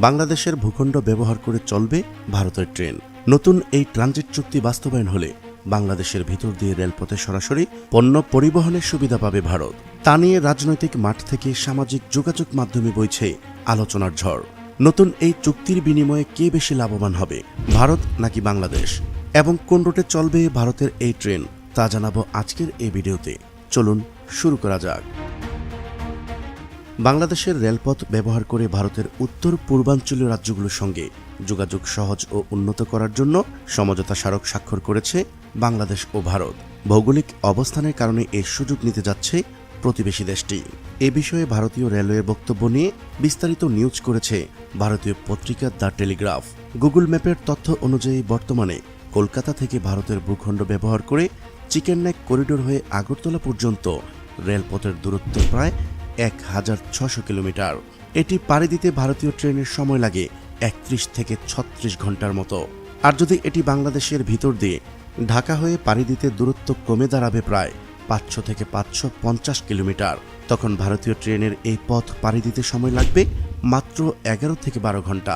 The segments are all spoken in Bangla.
বাংলাদেশের ভূখণ্ড ব্যবহার করে চলবে ভারতের ট্রেন। নতুন এই ট্রানজিট চুক্তি বাস্তবায়ন হলে বাংলাদেশের ভিতর দিয়ে রেলপথে সরাসরি পণ্য পরিবহনের সুবিধা পাবে ভারত। তা নিয়ে রাজনৈতিক মাঠ থেকে সামাজিক যোগাযোগ মাধ্যমে বইছে আলোচনার ঝড়। নতুন এই চুক্তির বিনিময়ে কে বেশি লাভবান হবে, ভারত নাকি বাংলাদেশ, এবং কোন রুটে চলবে ভারতের এই ট্রেন, তা জানাবো আজকের এই ভিডিওতে। চলুন শুরু করা যাক। বাংলাদেশের রেলপথ ব্যবহার করে ভারতের উত্তর পূর্বাঞ্চলীয় রাজ্যগুলোর সঙ্গে যোগাযোগ সহজ ও উন্নত করার জন্য সমঝোতা স্মারক স্বাক্ষর করেছে বাংলাদেশ ও ভারত। ভৌগোলিক অবস্থানের কারণে এর সুযোগ নিতে যাচ্ছে প্রতিবেশী দেশটি। এ বিষয়ে ভারতীয় রেলওয়ের বক্তব্য নিয়ে বিস্তারিত নিউজ করেছে ভারতীয় পত্রিকা দ্য টেলিগ্রাফ। গুগল ম্যাপের তথ্য অনুযায়ী বর্তমানে কলকাতা থেকে ভারতের ভূখণ্ড ব্যবহার করে চিকেন নেক করিডোর হয়ে আগরতলা পর্যন্ত রেলপথের দূরত্ব প্রায় ১,৬০০ কিলোমিটার। এটি পাড়ি দিতে ভারতীয় ট্রেনের সময় লাগে ৩১ থেকে ৩৬ ঘন্টার মতো। আর যদি এটি বাংলাদেশের ভিতর দিয়ে ঢাকা হয়ে পাড়ি দিতে দূরত্ব কমে দাঁড়াবে প্রায় ৫০০ থেকে ৫৫০ কিলোমিটার। তখন ভারতীয় ট্রেনের এই পথ পাড়ি দিতে সময় লাগবে মাত্র ১১ থেকে ১২ ঘন্টা।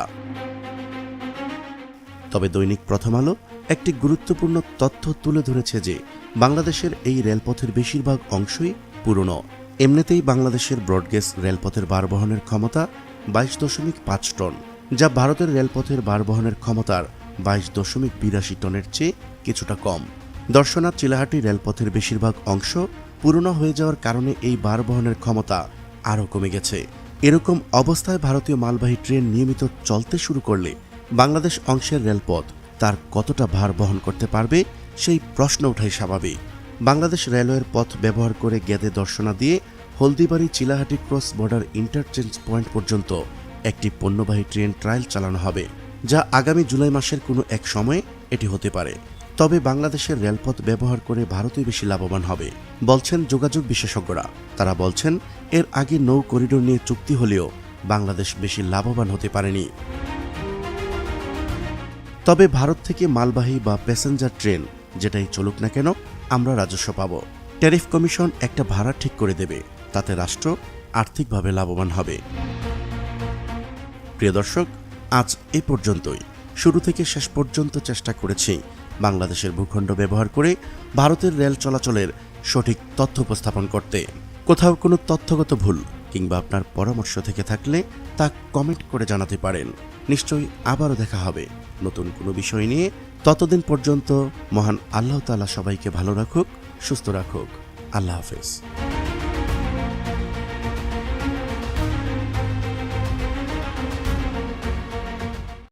তবে দৈনিক প্রথম আলো একটি গুরুত্বপূর্ণ তথ্য তুলে ধরেছে যে বাংলাদেশের এই রেলপথের বেশিরভাগ অংশই পুরনো। এমনিতেই বাংলাদেশের ব্রডগেজ রেলপথের ভার বহনের ক্ষমতা ২২.৫ টন, যা ভারতের রেলপথের ভার বহনের ক্ষমতার ২২.৮২ টনের চেয়ে কিছুটা কম। দর্শনা চিলাহাটি রেলপথের বেশিরভাগ অংশ পুরনো হয়ে যাওয়ার কারণে এই ভার বহনের ক্ষমতা আরও কমে গেছে। এরকম অবস্থায় ভারতীয় মালবাহী ট্রেন নিয়মিত চলতে শুরু করলে বাংলাদেশ অংশের রেলপথ তার কতটা ভার বহন করতে পারবে, সেই প্রশ্ন ওঠাই স্বাভাবিক। বাংলাদেশ রেলওয়ের পথ ব্যবহার করে গেদে দর্শনা দিয়ে Haldibari Chilahati cross border interchange point পর্যন্ত একটি পণ্যবাহী ট্রেন ট্রায়াল চালানো হবে, যা আগামী জুলাই মাসের কোনো এক সময়ে এটি হতে পারে। তবে বাংলাদেশের রেলপথ ব্যবহার করে ভারতই বেশি লাভবান হবে বলছেন যোগাযোগ বিশেষজ্ঞরা। তারা বলছেন, এর আগে নৌ করিডোর নিয়ে চুক্তি হলেও বাংলাদেশ বেশি লাভবান হতে পারেনি। তবে ভারত থেকে মালবাহী বা প্যাসেঞ্জার ট্রেন যেটাই চলুক না কেন, আমরা রাজস্ব পাব। ট্যারিফ কমিশন একটা ভাড়া ঠিক করে দেবে, তাতে রাষ্ট্র আর্থিকভাবে লাভবান হবে। প্রিয় দর্শক, আজ এ পর্যন্তই। শুরু থেকে শেষ পর্যন্ত চেষ্টা করেছি বাংলাদেশের ভূখণ্ড ব্যবহার করে ভারতের রেল চলাচলের সঠিক তথ্য উপস্থাপন করতে। কোথাও কোনো তথ্যগত ভুল কিংবা আপনার পরামর্শ থেকে থাকলে তা কমেন্ট করে জানাতে পারেন। নিশ্চয়ই আবারও দেখা হবে নতুন কোনো বিষয় নিয়ে। ততদিন পর্যন্ত মহান আল্লাহ তাআলা সবাইকে ভালো রাখুক, সুস্থ রাখুক। আল্লাহ হাফেজ।